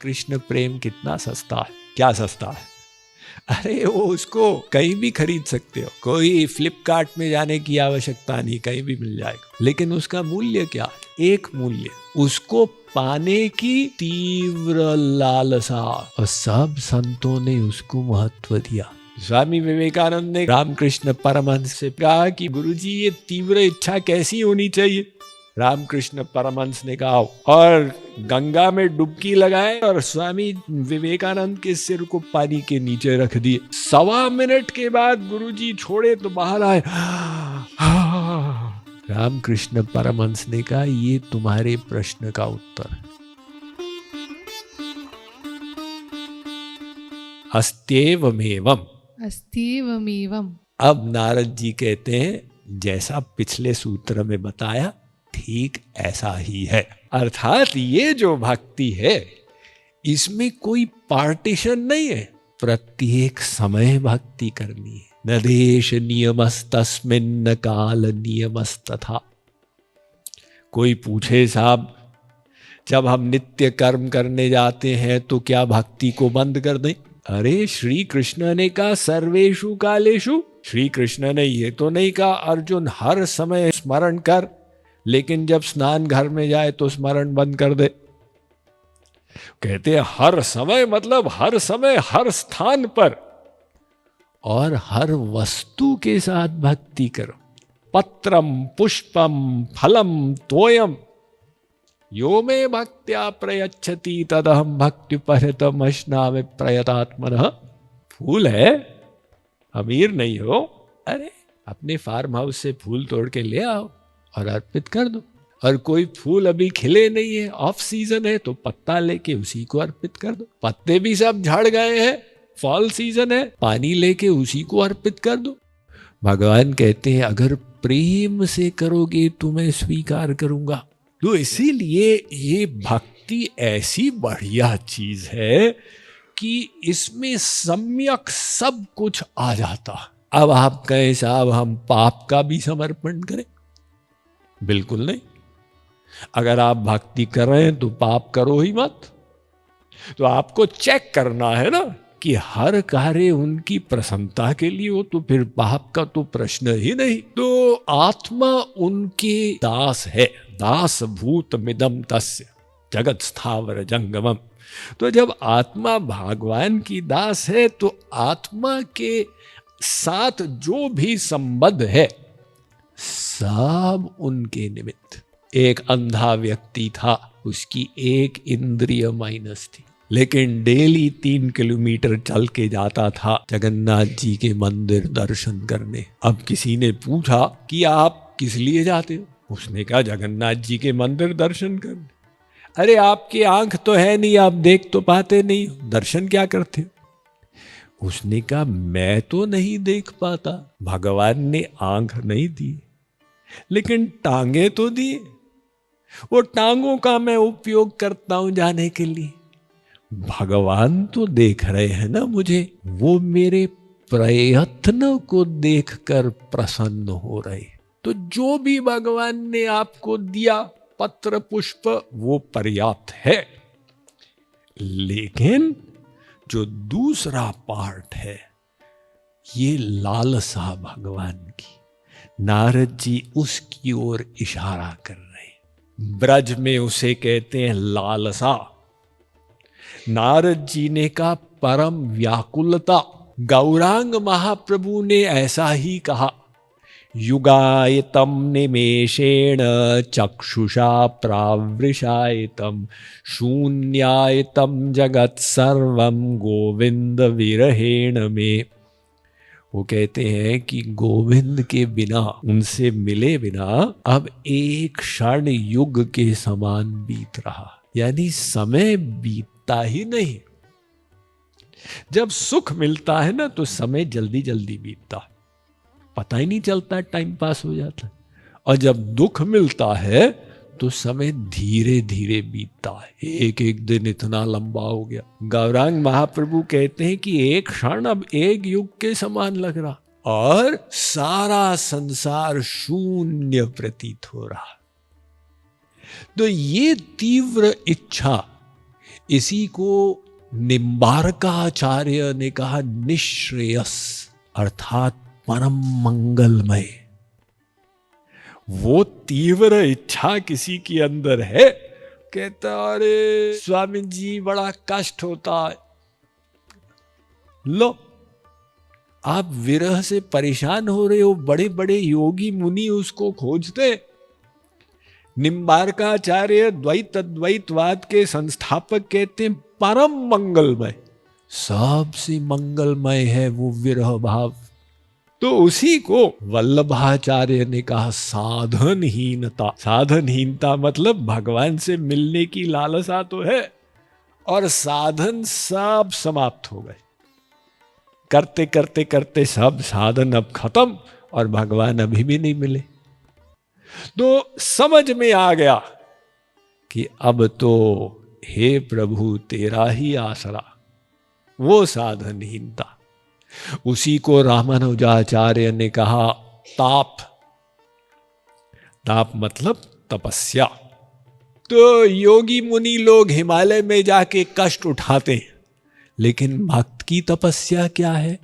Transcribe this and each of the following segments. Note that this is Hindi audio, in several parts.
कृष्ण प्रेम कितना सस्ता है। क्या सस्ता है? अरे वो उसको कहीं भी खरीद सकते हो, कोई फ्लिपकार्ट में जाने की आवश्यकता नहीं, कहीं भी मिल जाएगा। लेकिन उसका मूल्य क्या है? एक मूल्य, उसको पाने की तीव्र लालसा, और सब संतों ने उसको महत्व दिया। स्वामी विवेकानंद ने रामकृष्ण परमहंस से कहा कि गुरुजी ये तीव्र इच्छा कैसी होनी चाहिए? रामकृष्ण परमहंस ने कहा और गंगा में डुबकी लगाए और स्वामी विवेकानंद के सिर को पानी के नीचे रख दिए। 1.25 मिनट के बाद गुरुजी छोड़े तो बाहर आए। रामकृष्ण परमहंस ने कहा ये तुम्हारे प्रश्न का उत्तर है। अस्त्येवमेवम्, अस्त्येवमेवम्। अब नारद जी कहते हैं जैसा पिछले सूत्र में बताया ठीक ऐसा ही है। अर्थात ये जो भक्ति है इसमें कोई पार्टीशन नहीं है, प्रत्येक समय भक्ति करनी है। न देश नियमस्तस्मिन् न काल नियमस्तथा। कोई पूछे साहब जब हम नित्य कर्म करने जाते हैं तो क्या भक्ति को बंद कर दें? अरे श्री कृष्ण ने कहा सर्वेषु कालेषु। श्री कृष्ण ने ये तो नहीं कहा अर्जुन हर समय स्मरण कर, लेकिन जब स्नान घर में जाए तो स्मरण बंद कर दे। कहते हैं हर समय मतलब हर समय हर स्थान पर और हर वस्तु के साथ भक्ति करो। पत्रम पुष्पम फलम तोयम यो मे भक्त्या प्रयच्छति तदहम भक्ति परतम अश्नामि प्रयतात्मनः। फूल है, अमीर नहीं हो, अरे अपने फार्म हाउस से फूल तोड़ के ले आओ और अर्पित कर दो। और कोई फूल अभी खिले नहीं है, ऑफ सीजन है, तो पत्ता लेके उसी को अर्पित कर दो। पत्ते भी सब झड़ गए हैं, फॉल सीजन है, पानी लेके उसी को अर्पित कर दो। भगवान कहते हैं अगर प्रेम से करोगे तो मैं स्वीकार करूंगा। तो इसीलिए ये भक्ति ऐसी बढ़िया चीज है कि इसमें सम्यक सब कुछ आ जाता। अब आप कहें साहब हम पाप का भी समर्पण करें? बिल्कुल नहीं। अगर आप भक्ति कर रहे हैं तो पाप करो ही मत। तो आपको चेक करना है ना कि हर कार्य उनकी प्रसन्नता के लिए हो, तो फिर पाप का तो प्रश्न ही नहीं। तो आत्मा उनके दास है, दास भूत मिदम तस्य जगत स्थावर जंगमम। तो जब आत्मा भगवान की दास है तो आत्मा के साथ जो भी संबंध है सब उनके निमित्त। एक अंधा व्यक्ति था, उसकी एक इंद्रिय माइनस थी, लेकिन डेली 3 किलोमीटर चल के जाता था जगन्नाथ जी के मंदिर दर्शन करने। अब किसी ने पूछा कि आप किस लिए जाते हो? उसने कहा जगन्नाथ जी के मंदिर दर्शन करने। अरे आपकी आंख तो है नहीं, आप देख तो पाते नहीं, दर्शन क्या करते हो? उसने कहा मैं तो नहीं देख पाता, भगवान ने आंख नहीं दी लेकिन टांगे तो दिए, वो टांगों का मैं उपयोग करता हूं जाने के लिए। भगवान तो देख रहे हैं ना मुझे, वो मेरे प्रयत्न को देखकर प्रसन्न हो रहे। तो जो भी भगवान ने आपको दिया पत्र पुष्प वो पर्याप्त है, लेकिन जो दूसरा पार्ट है ये लालसा भगवान की, नारद जी उसकी ओर इशारा कर रहे हैं। ब्रज में उसे कहते हैं लालसा। नारद जी ने कहा परम व्याकुलता। गौरांग महाप्रभु ने ऐसा ही कहा, युगायतम निमेषेण चक्षुषा प्रावृषायतम शून्यायतम जगत सर्वम गोविंद विरहेण में। वो कहते हैं कि गोविंद के बिना, उनसे मिले बिना अब एक क्षण युग के समान बीत रहा, यानी समय बीतता ही नहीं। जब सुख मिलता है ना तो समय जल्दी जल्दी बीतता है, पता ही नहीं चलता, टाइम पास हो जाता है। और जब दुख मिलता है तो समय धीरे धीरे बीतता है, एक एक दिन इतना लंबा हो गया। गौरांग महाप्रभु कहते हैं कि एक क्षण अब एक युग के समान लग रहा और सारा संसार शून्य प्रतीत हो रहा। तो ये तीव्र इच्छा, इसी को निम्बारकाचार्य ने कहा निश्रेयस, अर्थात परम मंगलमय। वो तीव्र इच्छा किसी के अंदर है, कहता अरे स्वामी जी बड़ा कष्ट होता है। लो, आप विरह से परेशान हो रहे हो, बड़े बड़े योगी मुनि उसको खोजते। निम्बारकाचार्य द्वैत अद्वैतवाद के संस्थापक कहते हैं परम मंगलमय, सबसे मंगलमय है वो विरह भाव। तो उसी को वल्लभाचार्य ने कहा साधनहीनता। साधनहीनता मतलब भगवान से मिलने की लालसा तो है, और साधन सब समाप्त हो गए। करते करते करते सब साधन अब खत्म और भगवान अभी भी नहीं मिले। तो समझ में आ गया कि अब तो हे प्रभु तेरा ही आसरा, वो साधनहीनता। उसी को रामानुजाचार्य ने कहा ताप। ताप मतलब तपस्या। तो योगी मुनि लोग हिमालय में जाके कष्ट उठाते हैं, लेकिन भक्त की तपस्या क्या है?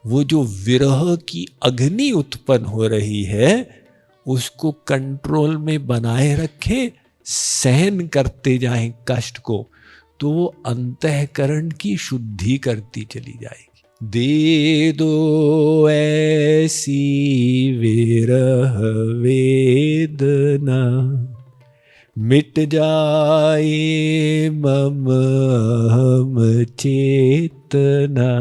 वो जो विरह की अग्नि उत्पन्न हो रही है उसको कंट्रोल में बनाए रखे, सहन करते जाएं कष्ट को, तो वो अंतःकरण की शुद्धि करती चली जाएगी। दे दो ऐसी विरह वेदना, मिट जाए मम चेतना,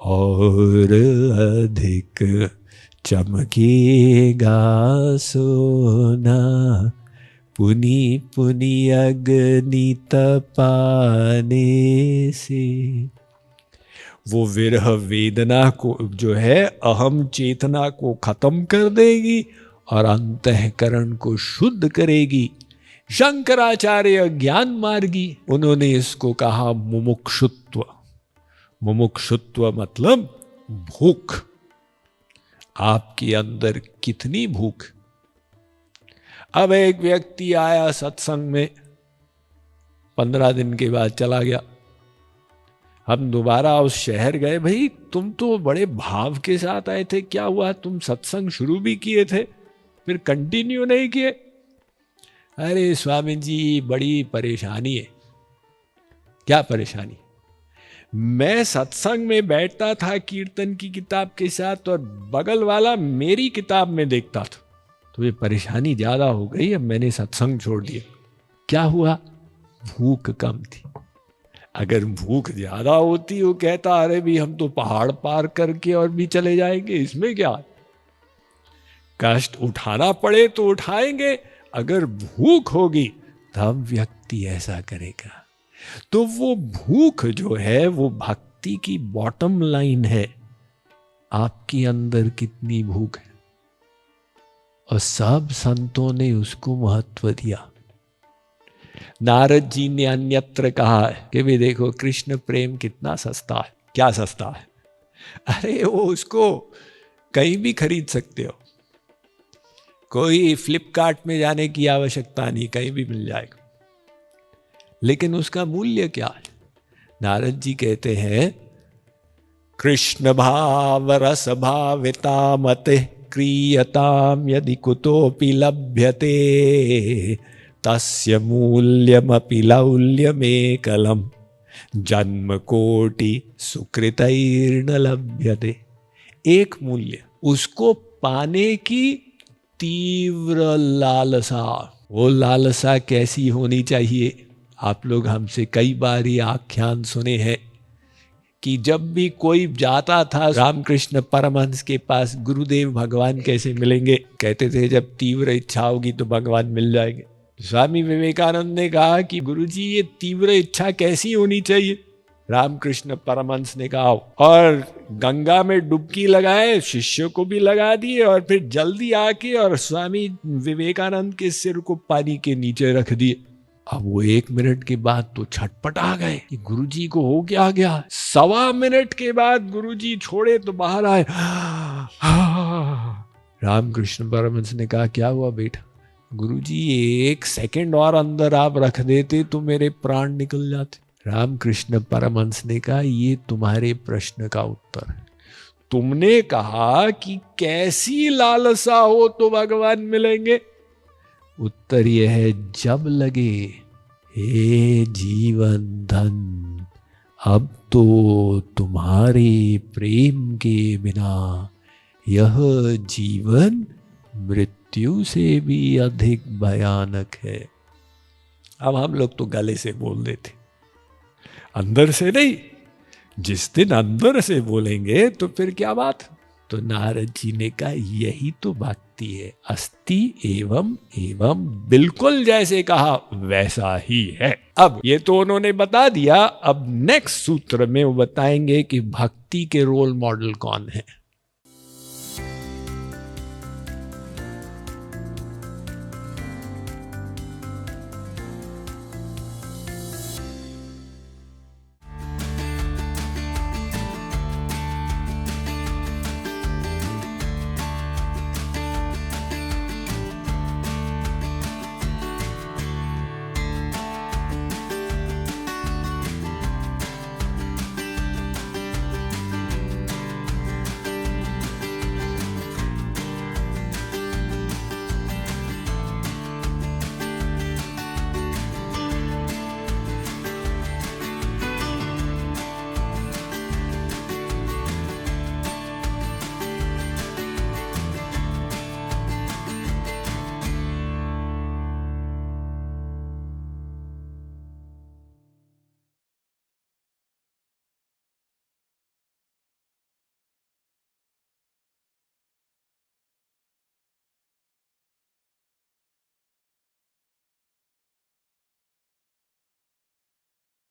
और अधिक चमकेगा सोना, पुनि पुनि अग्नि तपाने से। वो विरह वेदना को जो है अहम चेतना को खत्म कर देगी और अंतःकरण को शुद्ध करेगी। शंकराचार्य ज्ञान मार्गी, उन्होंने इसको कहा मुमुक्षुत्व। मुमुक्षुत्व मतलब भूख। आपके अंदर कितनी भूख। अब एक व्यक्ति आया सत्संग में, 15 दिन के बाद चला गया। हम दोबारा उस शहर गए, भाई तुम तो बड़े भाव के साथ आए थे, क्या हुआ? तुम सत्संग शुरू भी किए थे फिर कंटिन्यू नहीं किए? अरे स्वामी जी बड़ी परेशानी है। क्या परेशानी? मैं सत्संग में बैठता था कीर्तन की किताब के साथ और बगल वाला मेरी किताब में देखता था, तो ये परेशानी ज्यादा हो गई, अब मैंने सत्संग छोड़ दिया। क्या हुआ? भूख कम थी। अगर भूख ज्यादा होती, वो कहता अरे भी हम तो पहाड़ पार करके और भी चले जाएंगे, इसमें क्या? कष्ट उठाना पड़े तो उठाएंगे। अगर भूख होगी तब व्यक्ति ऐसा करेगा। तो वो भूख जो है वो भक्ति की बॉटम लाइन है। आपके अंदर कितनी भूख है? और सब संतों ने उसको महत्व दिया। नारद जी ने अन्यत्र कहा है कि भी देखो कृष्ण प्रेम कितना सस्ता है। क्या सस्ता है? अरे वो उसको कहीं भी खरीद सकते हो, कोई फ्लिपकार्ट में जाने की आवश्यकता नहीं, कहीं भी मिल जाएगा। लेकिन उसका मूल्य क्या है? नारद जी कहते हैं कृष्ण भाव रस भाविता मते क्रियताम यदि कुतोपि लभ्यते तस्य मूल्यमपि लौल्यमेकलम जन्म कोटि सुकृतैर्न लभ्यते। एक मूल्य, उसको पाने की तीव्र लालसा। वो लालसा कैसी होनी चाहिए? आप लोग हमसे कई बार ये आख्यान सुने हैं कि जब भी कोई जाता था रामकृष्ण परमहंस के पास, गुरुदेव भगवान कैसे मिलेंगे? कहते थे जब तीव्र इच्छा होगी तो भगवान मिल जाएंगे। स्वामी विवेकानंद ने कहा कि गुरुजी ये तीव्र इच्छा कैसी होनी चाहिए? रामकृष्ण परमहंस ने कहा, और गंगा में डुबकी लगाए, शिष्य को भी लगा दिए और फिर जल्दी आके और स्वामी विवेकानंद के सिर को पानी के नीचे रख दिए। अब वो 1 मिनट के बाद तो छटपटा गए कि गुरुजी को हो क्या गया। 1.25 मिनट के बाद गुरुजी छोड़े तो बाहर आए। रामकृष्ण परमहंस ने कहा क्या हुआ बेटा? गुरुजी एक सेकंड और अंदर आप रख देते तो मेरे प्राण निकल जाते। रामकृष्ण परमहंस ने कहा, ये तुम्हारे प्रश्न का उत्तर है। तुमने कहा कि कैसी लालसा हो तो भगवान मिलेंगे। उत्तर यह है, जब लगे हे जीवन धन, अब तो तुम्हारे प्रेम के बिना यह जीवन मृत्यु से भी अधिक भयानक है। अब हम लोग तो गले से बोल देते, अंदर से नहीं। जिस दिन अंदर से बोलेंगे तो फिर क्या बात। तो नारद जी ने कहा, यही तो भक्ति है, अस्ति एवं एवं, बिल्कुल जैसे कहा वैसा ही है। अब ये तो उन्होंने बता दिया। अब नेक्स्ट सूत्र में वो बताएंगे कि भक्ति के रोल मॉडल कौन है।